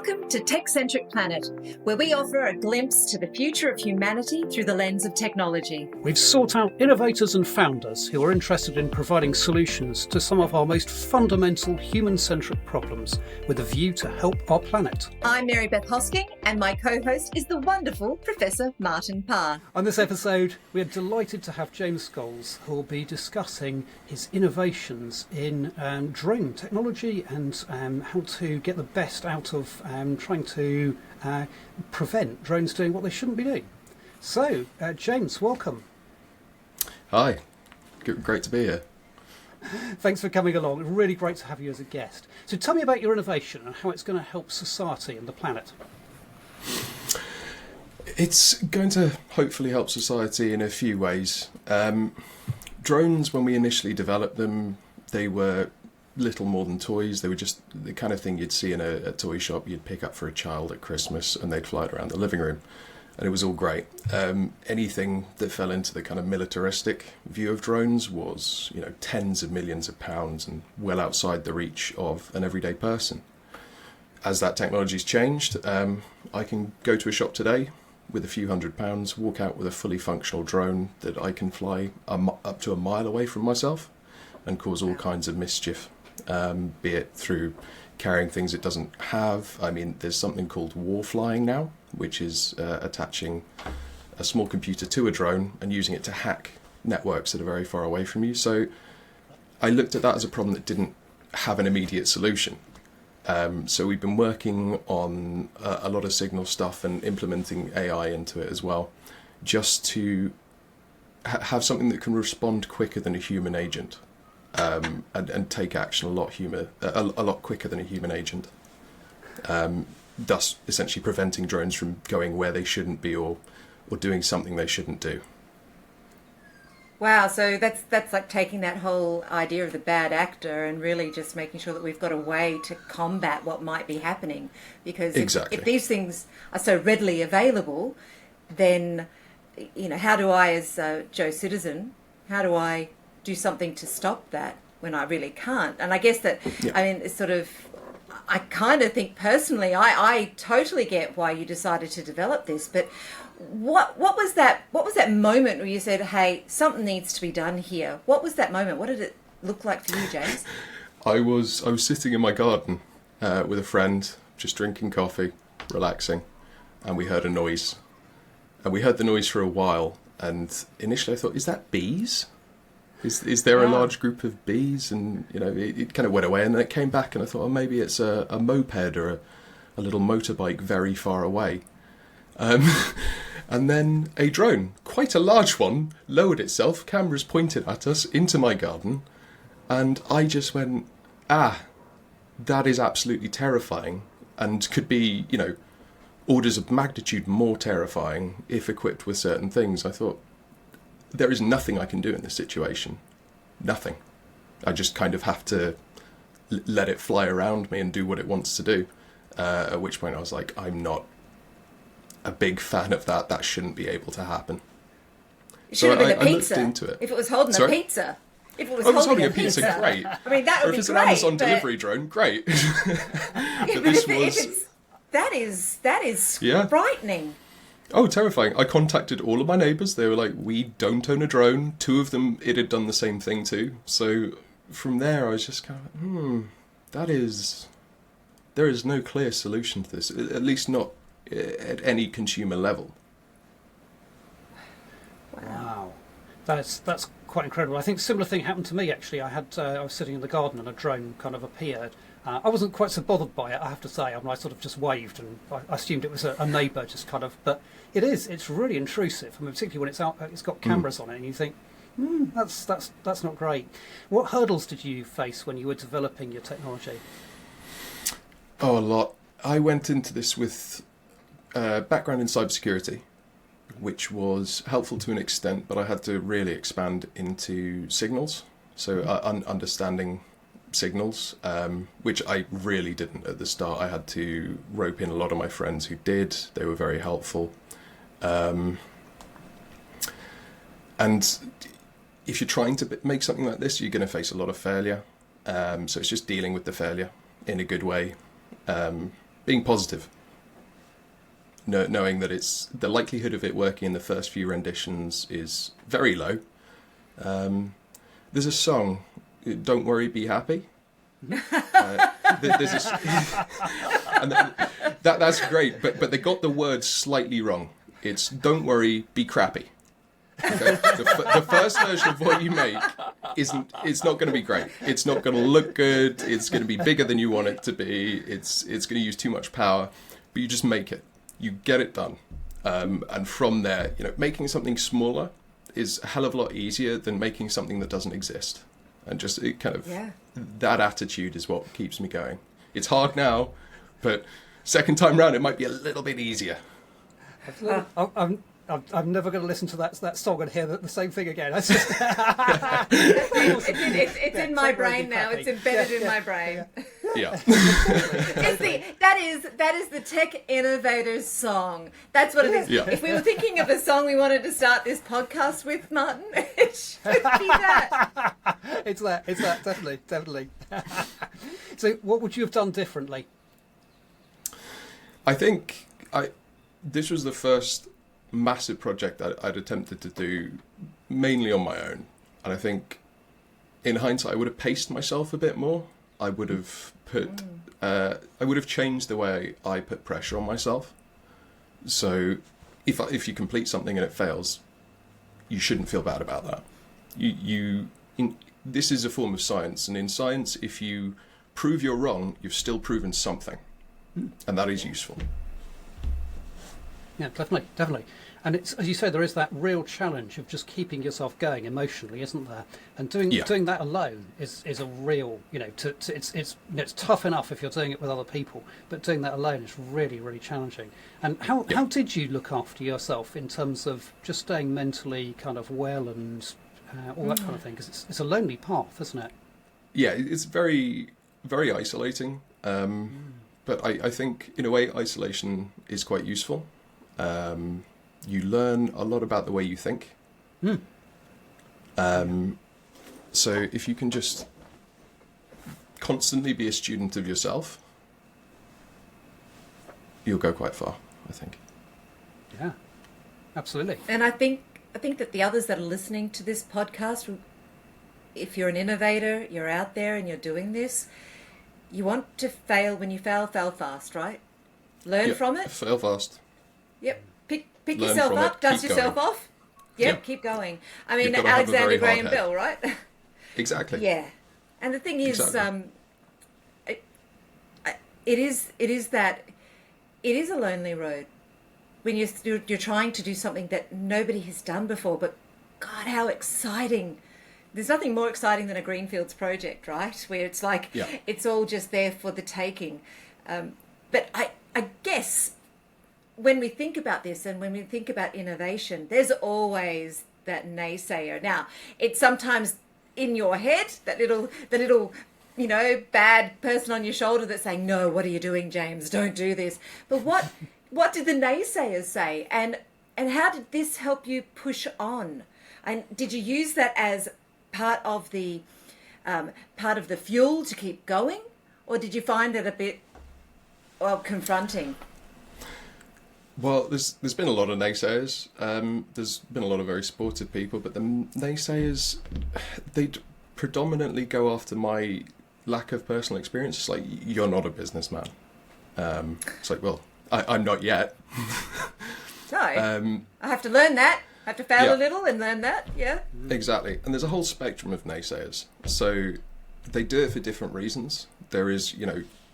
Welcome to Techcentric Planet, where we offer a glimpse to the future of humanity through the lens of technology. We've sought out innovators and founders who are interested in providing solutions to some of our most fundamental human-centric problems with a view to help our planet. I'm Mary Beth Hosking, and my co-host is the wonderful Professor Martin Parr. On this episode, we are delighted to have James Scholes, who will be discussing his innovations in drone technology and how to get the best out of trying to prevent drones doing what they shouldn't be doing. So, James, welcome. Hi, great to be here. Thanks for coming along. Really great to have you as a guest. So tell me about your innovation and how it's going to help society and the planet. It's going to hopefully help society in a few ways. Drones, when we initially developed them, they were little more than toys. They were just the kind of thing you'd see in a toy shop you'd pick up for a child at Christmas, and they'd fly it around the living room, and it was all great. Anything that fell into the kind of militaristic view of drones was, tens of millions of pounds and well outside the reach of an everyday person. As that technology's changed, I can go to a shop today with a few £100, walk out with a fully functional drone that I can fly up to a mile away from myself and cause all kinds of mischief, be it through carrying things it doesn't have. I mean, there's something called war flying now, which is attaching a small computer to a drone and using it to hack networks that are very far away from you. So I looked at that as a problem that didn't have an immediate solution. So we've been working on a lot of signal stuff and implementing AI into it as well, just to have something that can respond quicker than a human agent. And take action a lot quicker than a human agent, thus essentially preventing drones from going where they shouldn't be or doing something they shouldn't do. Wow, so that's like taking that whole idea of the bad actor and really just making sure that we've got a way to combat what might be happening. Because if these things are so readily available, then, how do I, as Joe Citizen, how do I do something to stop that when I really can't? And I guess that, yeah. It's sort of, I kind of think personally, I totally get why you decided to develop this, but what was that moment where you said, hey, something needs to be done here? What was that moment? What did it look like for you, James? I was sitting in my garden with a friend, just drinking coffee, relaxing, and we heard a noise. And we heard the noise for a while, and initially I thought, is that bees? Is there a large group of bees? And it kind of went away, and then it came back, and I thought, maybe it's a moped or a little motorbike very far away. And then a drone, quite a large one, lowered itself, cameras pointed at us into my garden, and I just went, that is absolutely terrifying, and could be, orders of magnitude more terrifying if equipped with certain things. I thought, there is nothing I can do in this situation. Nothing. I just kind of have to let it fly around me and do what it wants to do. At which point I was like, I'm not a big fan of that. That shouldn't be able to happen. It should have been a pizza. I looked into it. If it was holding a pizza. If it was holding a pizza, great. That would be great. Or if it's an Amazon delivery drone, great. But this was... That is Yeah. frightening. Oh, terrifying. I contacted all of my neighbours. They were like, we don't own a drone. 2 of them, it had done the same thing too. So from there, I was just kind of, there is no clear solution to this, at least not at any consumer level. Wow. That's quite incredible. I think a similar thing happened to me, actually. I was sitting in the garden and a drone kind of appeared. I wasn't quite so bothered by it, I have to say. I sort of just waved, and I assumed it was a neighbour, just kind of. But it's really intrusive. particularly when it's got cameras on it, and you think, that's not great. What hurdles did you face when you were developing your technology? Oh, a lot. I went into this with background in cybersecurity, which was helpful to an extent, but I had to really expand into signals. So understanding signals, which I really didn't at the start. I had to rope in a lot of my friends who did. They were very helpful. And if you're trying to make something like this, you're going to face a lot of failure. So it's just dealing with the failure in a good way. being positive. Knowing that it's the likelihood of it working in the first few renditions is very low. There's a song, "Don't Worry, Be Happy." There's and that's great, but they got the words slightly wrong. It's "Don't worry, be crappy." Okay? The first version of what you make it's not going to be great. It's not going to look good. It's going to be bigger than you want it to be. It's going to use too much power. But you just make it. You get it done, and from there, making something smaller is a hell of a lot easier than making something that doesn't exist. And just that attitude is what keeps me going. It's hard now, but second time round it might be a little bit easier. I'm never going to listen to that song and hear the same thing again. It's just it's in my brain now. It's embedded in my brain. Yeah. That is the Tech Innovators song. That's what it is. Yeah. If we were thinking of a song we wanted to start this podcast with, Martin, it should be that. It's that, definitely. So what would you have done differently? I think this was the first massive project I'd attempted to do mainly on my own, and I think in hindsight I would have paced myself a bit more. I would have changed the way I put pressure on myself. So if you complete something and it fails, you shouldn't feel bad about that. This is a form of science, and in science, if you prove you're wrong, you've still proven something, and that is useful. Yeah, definitely. And it's, as you say, there is that real challenge of just keeping yourself going emotionally, isn't there? And doing that alone is a real, it's tough enough if you're doing it with other people, but doing that alone is really, really challenging. And how did you look after yourself in terms of just staying mentally kind of well and all that kind of thing? Because it's a lonely path, isn't it? Yeah, it's very, very isolating. But I think, in a way, isolation is quite useful. You learn a lot about the way you think. So if you can just constantly be a student of yourself, you'll go quite far, I think. Yeah, absolutely. And I think that the others that are listening to this podcast, if you're an innovator, you're out there and you're doing this, you want to fail. When you fail fast, right? Learn from it. Fail fast. Yep. Pick yourself up, dust yourself off. Yep, keep going. I mean, Alexander Graham Bell, right? Exactly. Yeah. And the thing is, it is a lonely road when you're trying to do something that nobody has done before. But God, how exciting! There's nothing more exciting than a Greenfields project, right? Where it's like it's all just there for the taking. But I guess when we think about this and when we think about innovation, there's always that naysayer. Now, it's sometimes in your head, the little bad person on your shoulder that's saying, "No, what are you doing, James? Don't do this." But what did the naysayers say? And how did this help you push on? And did you use that as part of the fuel to keep going, or did you find it a bit confronting? Well, there's been a lot of naysayers. There's been a lot of very supportive people, but the naysayers, they predominantly go after my lack of personal experience. It's like, you're not a businessman. It's like, well, I'm not yet. No, I have to learn that. I have to fail a little and learn that, yeah. Exactly. And there's a whole spectrum of naysayers. So they do it for different reasons. There is,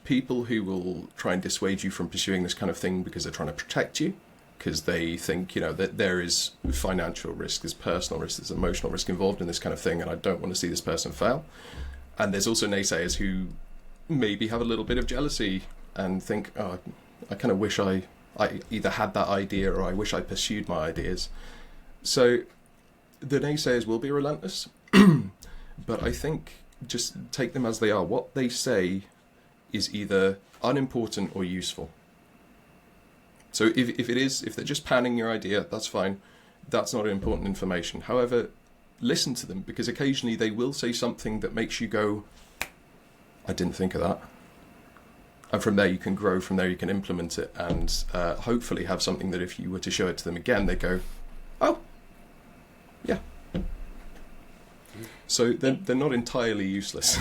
people who will try and dissuade you from pursuing this kind of thing because they're trying to protect you, because they think, that there is financial risk, there's personal risk, there's emotional risk involved in this kind of thing, and I don't want to see this person fail. And there's also naysayers who maybe have a little bit of jealousy and think, oh, I kind of wish I either had that idea or I wish I pursued my ideas. So the naysayers will be relentless, but I think just take them as they are. What they say is either unimportant or useful. So if they're just panning your idea, that's fine. That's not important information. However, listen to them, because occasionally they will say something that makes you go, I didn't think of that. And from there you can grow, from there you can implement it, and hopefully have something that if you were to show it to them again, they go, oh, yeah. So they're not entirely useless.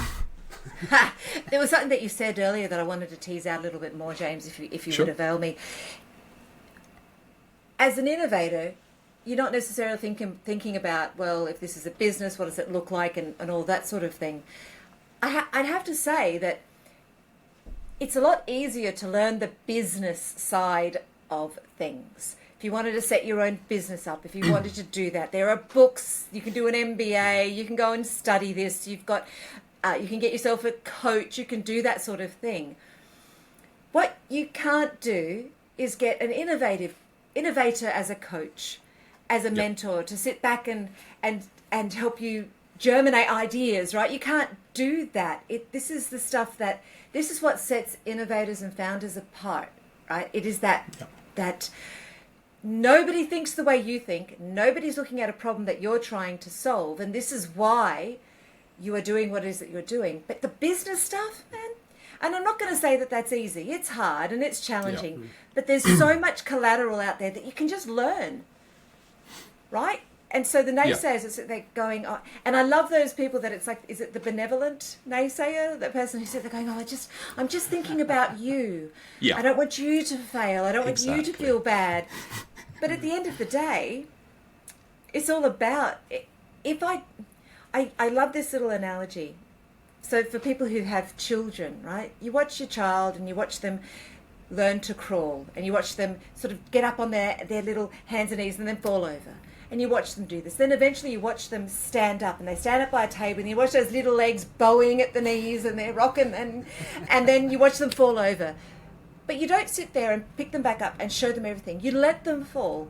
There was something that you said earlier that I wanted to tease out a little bit more, James, if you Sure. would avail me. As an innovator, you're not necessarily thinking about, well, if this is a business, what does it look like, and all that sort of thing. I'd have to say that it's a lot easier to learn the business side of things. If you wanted to set your own business up, if you wanted to do that, there are books. You can do an MBA. You can go and study this. You've got, you can get yourself a coach. You can do that sort of thing. What you can't do is get an innovator as a coach, as a mentor, to sit back and help you germinate ideas. Right? You can't do that. This is the stuff this is what sets innovators and founders apart. Right? It is that. Nobody thinks the way you think. Nobody's looking at a problem that you're trying to solve. And this is why you are doing what it is that you're doing. But the business stuff, man, and I'm not going to say that that's easy. It's hard and it's challenging. Yeah. But there's so much collateral out there that you can just learn. Right? And so the naysayers, they're going, oh, and I love those people that it's like, is it the benevolent naysayer? That person who said, they're going, oh, I'm just thinking about you. Yeah. I don't want you to fail. I don't want you to feel bad. But at the end of the day, it's all about, I love this little analogy. So for people who have children, right, you watch your child and you watch them learn to crawl, and you watch them sort of get up on their little hands and knees and then fall over. And you watch them do this. Then eventually you watch them stand up, and they stand up by a table, and you watch those little legs bowing at the knees, and they're rocking, and then you watch them fall over. But you don't sit there and pick them back up and show them everything. You let them fall,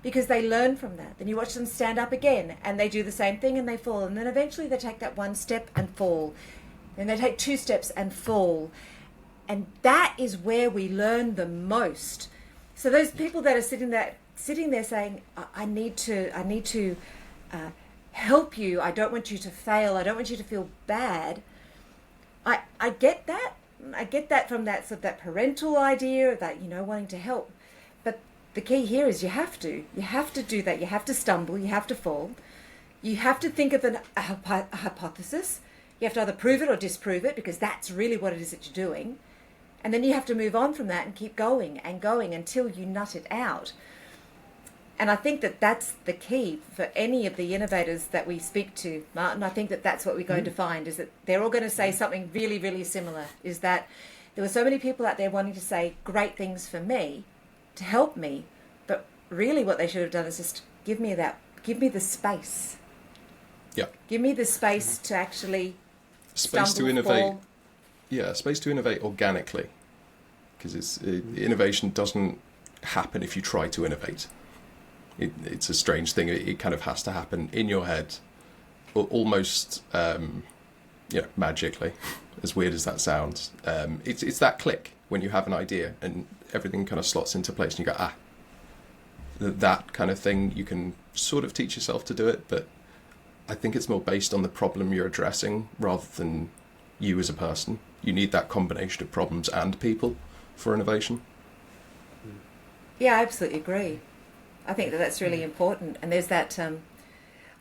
because they learn from that. Then you watch them stand up again, and they do the same thing, and they fall. And then eventually they take that one step and fall. Then they take 2 steps and fall. And that is where we learn the most. So those people that are sitting there saying, I need to help you. I don't want you to fail. I don't want you to feel bad. I get that. I get that from that sort of that parental idea, that, wanting to help. But the key here is you have to do that. You have to stumble. You have to fall. You have to think of a hypothesis. You have to either prove it or disprove it, because that's really what it is that you're doing. And then you have to move on from that and keep going and going until you nut it out. And I think that that's the key for any of the innovators that we speak to, Martin. I think that that's what we're going to find, is that they're all going to say something really, really similar, is that there were so many people out there wanting to say great things for me, to help me, but really what they should have done is just give me the space. Yeah. Give me the space to actually space to innovate. Yeah, space to innovate organically, because innovation doesn't happen if you try to innovate. It's a strange thing. It kind of has to happen in your head, almost magically, as weird as that sounds. It's that click when you have an idea and everything kind of slots into place, and you go, that kind of thing. You can sort of teach yourself to do it, but I think it's more based on the problem you're addressing rather than you as a person. You need that combination of problems and people for innovation. Yeah, I absolutely agree. I think that that's really important. And there's that,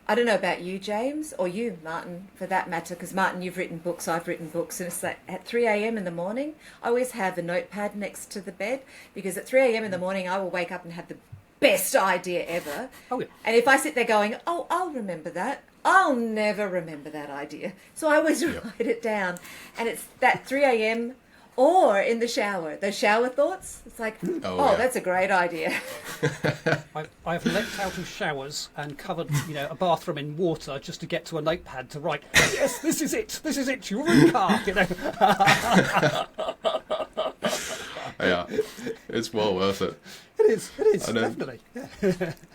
I don't know about you, James, or you, Martin, for that matter, because Martin, you've written books, I've written books, and it's like at 3 a.m. in the morning, I always have a notepad next to the bed, because at 3 a.m. in the morning, I will wake up and have the best idea ever. Oh, yeah. And if I sit there going, oh, I'll remember that, I'll never remember that idea. So I always write it down. And it's that 3 a.m. or in the shower. Those shower thoughts. It's like, that's a great idea. I've leapt out of showers and covered, a bathroom in water just to get to a notepad to write, yes, this is it, Eureka! Yeah, it's well worth it. It is, definitely.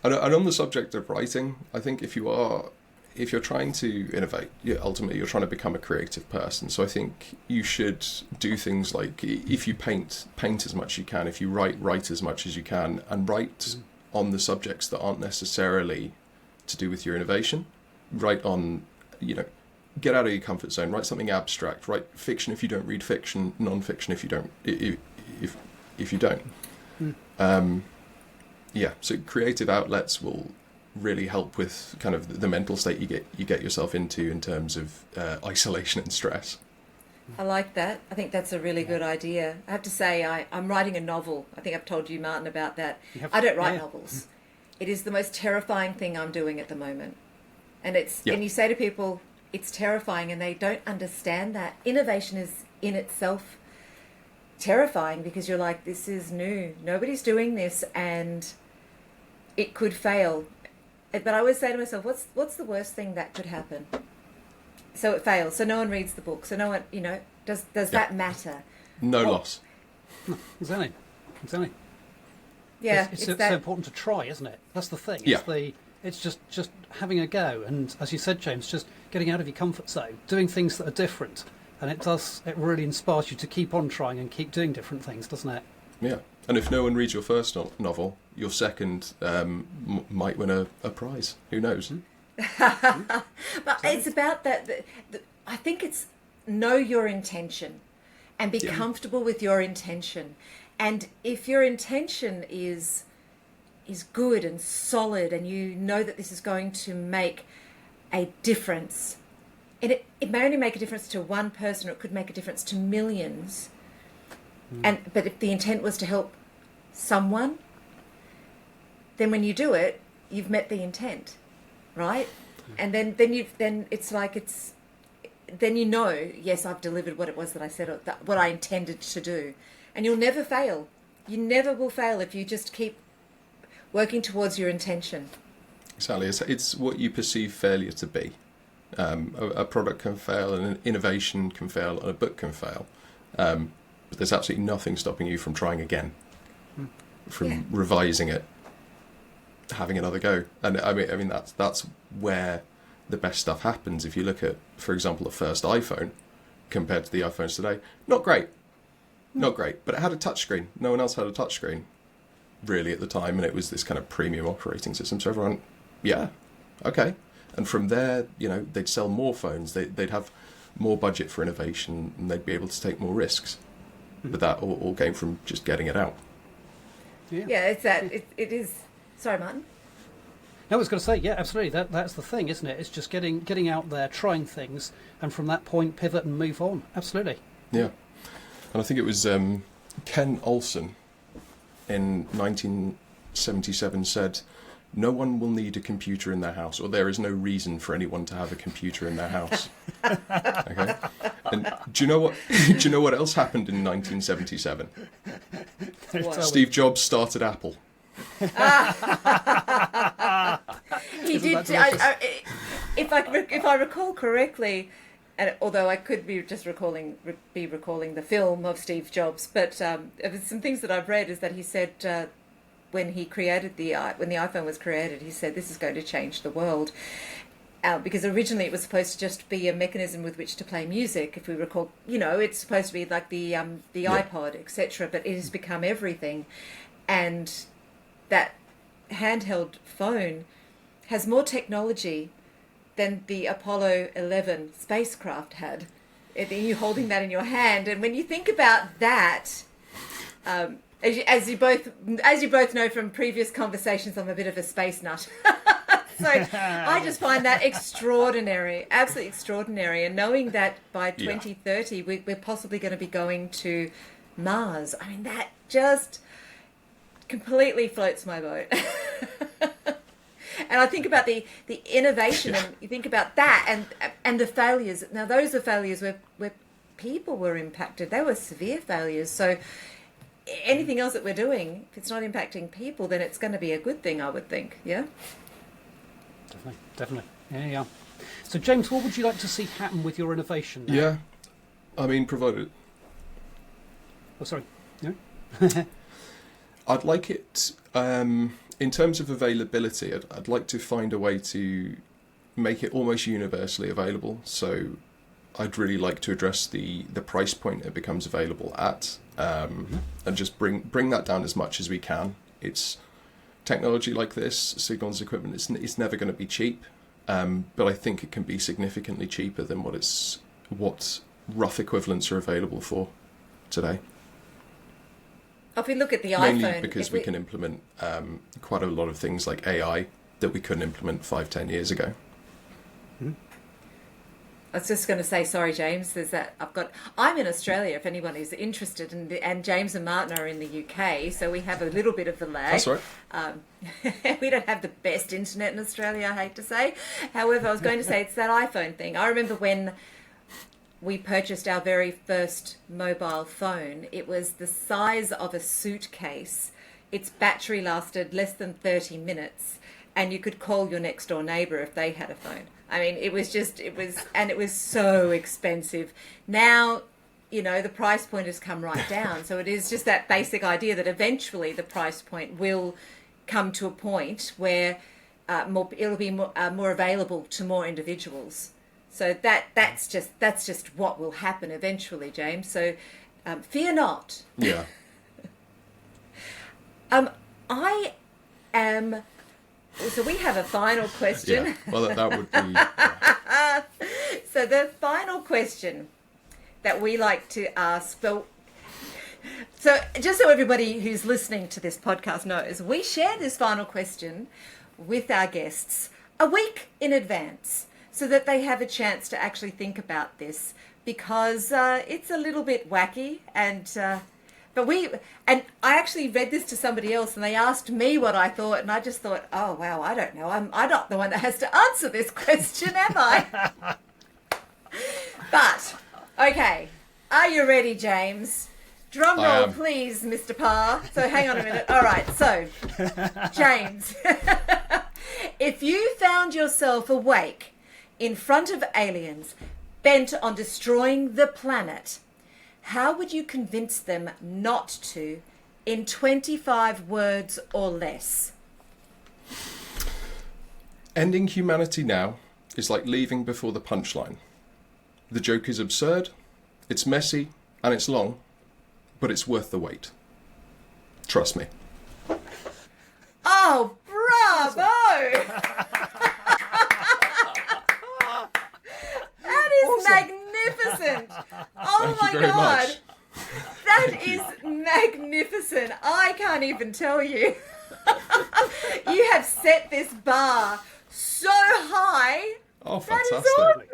And on the subject of writing, I think if you're trying to innovate, ultimately you're trying to become a creative person. So I think you should do things like, if you paint as much as you can. If you write as much as you can, and write on the subjects that aren't necessarily to do with your innovation. Write on, get out of your comfort zone. Write something abstract. Write fiction if you don't read fiction. Non-fiction if you don't. If you don't. Yeah. So creative outlets will really help with kind of the mental state you get yourself into in terms of isolation and stress. I like that. I think that's a really good idea. I have to say, I'm writing a novel. I think I've told you, Martin, about that. I don't write novels. It is the most terrifying thing I'm doing at the moment. And and you say to people, it's terrifying, and they don't understand that. Innovation is in itself terrifying because you're like, this is new. Nobody's doing this, and it could fail. But I always say to myself, what's the worst thing that could happen? So it fails. So no one reads the book. So no one, does that matter? No loss. Exactly. Yeah, it's so important to try, isn't it? That's the thing. Yeah. It's just having a go, and as you said, James, just getting out of your comfort zone, doing things that are different, and it really inspires you to keep on trying and keep doing different things, doesn't it? Yeah. And if no one reads your first novel, your second might win a prize. Who knows? But it's about that. I think it's know your intention and be comfortable with your intention. And if your intention is good and solid, and you know that this is going to make a difference, and it may only make a difference to one person, or it could make a difference to millions. But if the intent was to help someone, then when you do it, you've met the intent, right? And then it's like then you know, yes, I've delivered what it was that I said, or what I intended to do, and you'll never fail. You never will fail if you just keep working towards your intention. Exactly, it's what you perceive failure to be. A product can fail, and an innovation can fail, and a book can fail. But there's absolutely nothing stopping you from trying again, from revising it, having another go. And I mean that's where the best stuff happens. If you look at, for example, the first iPhone compared to the iPhones today, not great, but it had a touchscreen. No one else had a touchscreen really at the time, and it was this kind of premium operating system. So everyone, okay. And from there, they'd sell more phones. They'd have more budget for innovation, and they'd be able to take more risks. But that all came from just getting it out. Yeah, it's that. It is. Sorry, Martin. I was going to say, yeah, absolutely. That's the thing, isn't it? It's just getting out there, trying things, and from that point, pivot and move on. Absolutely. Yeah, and I think it was Ken Olsen in 1977 said, "No one will need a computer in their house, or there is no reason for anyone to have a computer in their house." Okay. And do you know what? Do you know what else happened in 1977? Steve Jobs started Apple. He did. If I recall correctly, and although I could be just recalling the film of Steve Jobs, but some things that I've read is that he said when he created when the iPhone was created, he said this is going to change the world. Because originally it was supposed to just be a mechanism with which to play music. If we recall, it's supposed to be like the iPod, etc. But it has become everything, and that handheld phone has more technology than the Apollo 11 spacecraft had. And you holding that in your hand, and when you think about that, as you both know from previous conversations, I'm a bit of a space nut. So I just find that extraordinary, absolutely extraordinary. And knowing that by 2030 we're possibly going to be going to Mars, I mean, that just completely floats my boat. And I think about the innovation, and you think about that, and the failures. Now those are failures where people were impacted. They were severe failures. So anything else that we're doing, if it's not impacting people, then it's going to be a good thing, I would think. Yeah. Definitely. Yeah. So, James, what would you like to see happen with your innovation now? Yeah, I mean, provided... Oh, sorry. No? I'd like it, in terms of availability, I'd like to find a way to make it almost universally available. So I'd really like to address the price point it becomes available at, and just bring that down as much as we can. It's... Technology like this, Signal's equipment, it's never going to be cheap. but I think it can be significantly cheaper than what rough equivalents are available for today. If we look at the Mainly iPhone... because we can implement quite a lot of things like AI that we couldn't implement 5-10 years ago. I was just going to say, sorry, James, I'm in Australia, if anyone is interested, and James and Martin are in the UK, so we have a little bit of the lag. That's right. We don't have the best internet in Australia, I hate to say. However, I was going to say it's that iPhone thing. I remember when we purchased our very first mobile phone, it was the size of a suitcase. Its battery lasted less than 30 minutes, and you could call your next door neighbour if they had a phone. I mean, it was so expensive. Now, the price point has come right down. So it is just that basic idea that eventually the price point will come to a point where it'll be more available to more individuals. So that's just what will happen eventually, James. So fear not. Yeah. So we have a final question. Yeah. Well, that would be... Yeah. So the final question that we like to ask... So just so everybody who's listening to this podcast knows, we share this final question with our guests a week in advance so that they have a chance to actually think about this, because it's a little bit wacky and I actually read this to somebody else and they asked me what I thought, and I just thought, oh, wow, I don't know. I'm not the one that has to answer this question, am I? But, okay, are you ready, James? Drum roll, please, Mr. Parr. So hang on a minute. All right, so, James, if you found yourself awake in front of aliens bent on destroying the planet, how would you convince them not to in 25 words or less? Ending humanity now is like leaving before the punchline. The joke is absurd, it's messy, and it's long, but it's worth the wait. Trust me. Oh, bravo! That is magnificent! Oh my God! Much. That is magnificent. I can't even tell you. You have set this bar so high. Oh, fantastic.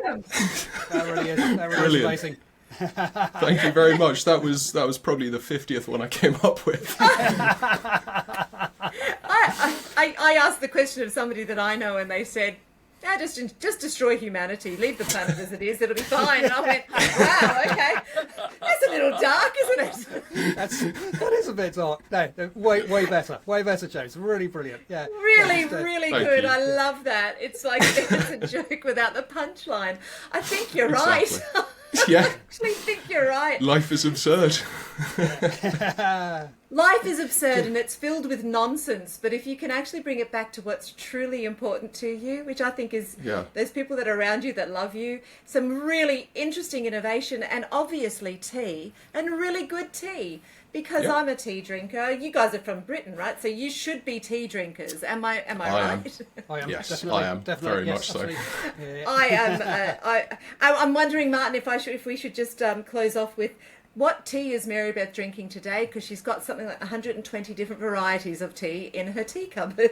That is awesome. That really is amazing. Thank you very much. That was probably the 50th one I came up with. I asked the question of somebody that I know, and they said, "No, just destroy humanity. Leave the planet as it is. It'll be fine." And I went, "Wow, okay, that's a little dark, isn't it?" That is a bit dark. No, way better, James. Really brilliant. Yeah, really good. You. I love that. It's like it's a joke without the punchline. I think you're Exactly. right. Yeah. I actually think you're right. Life is absurd. Life is absurd and it's filled with nonsense, but if you can actually bring it back to what's truly important to you, which I think is those people that are around you that love you, some really interesting innovation, and obviously tea, and really good tea. Because I'm a tea drinker. You guys are from Britain, right? So you should be tea drinkers. Am I right? I am. Yes, definitely, I am. Definitely, Very much so. Yeah. I am. I'm wondering, Martin, if we should just close off with what tea is Mary Beth drinking today? Because she's got something like 120 different varieties of tea in her tea cupboard.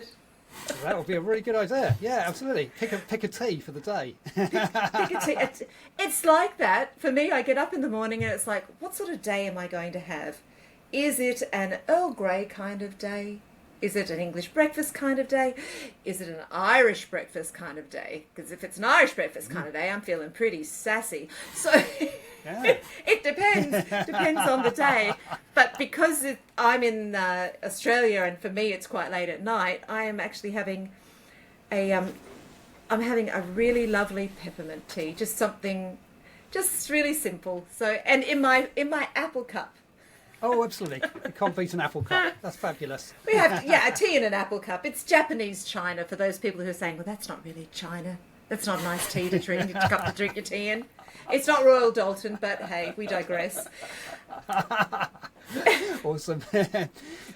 That would be a really good idea. Yeah, absolutely. Pick a tea for the day. Pick a tea. It's like that. For me, I get up in the morning and it's like, what sort of day am I going to have? Is it an Earl Grey kind of day? Is it an English breakfast kind of day? Is it an Irish breakfast kind of day? Because if it's an Irish breakfast kind of day, I'm feeling pretty sassy. So it depends on the day. But because I'm in Australia and for me it's quite late at night, I am actually having I'm having a really lovely peppermint tea, just something just really simple. So, and in my apple cup. Oh, absolutely. You can't beat an apple cup. That's fabulous. We have, a tea in an apple cup. It's Japanese China for those people who are saying, well, that's not really China. That's not a nice tea to drink, a cup to drink your tea in. It's not Royal Dalton, but hey, we digress. Awesome.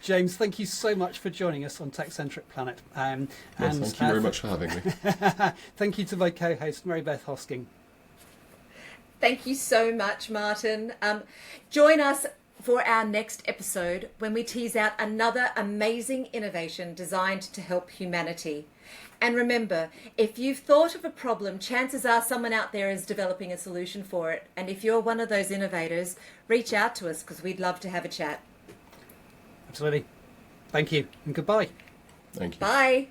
James, thank you so much for joining us on Techcentric Planet. Thank you very much for having me. Thank you to my co-host, Mary Beth Hosking. Thank you so much, Martin. Join us for our next episode when we tease out another amazing innovation designed to help humanity. And remember, if you've thought of a problem, chances are someone out there is developing a solution for it. And if you're one of those innovators, reach out to us because we'd love to have a chat. Absolutely. Thank you and goodbye. Thank you. Bye.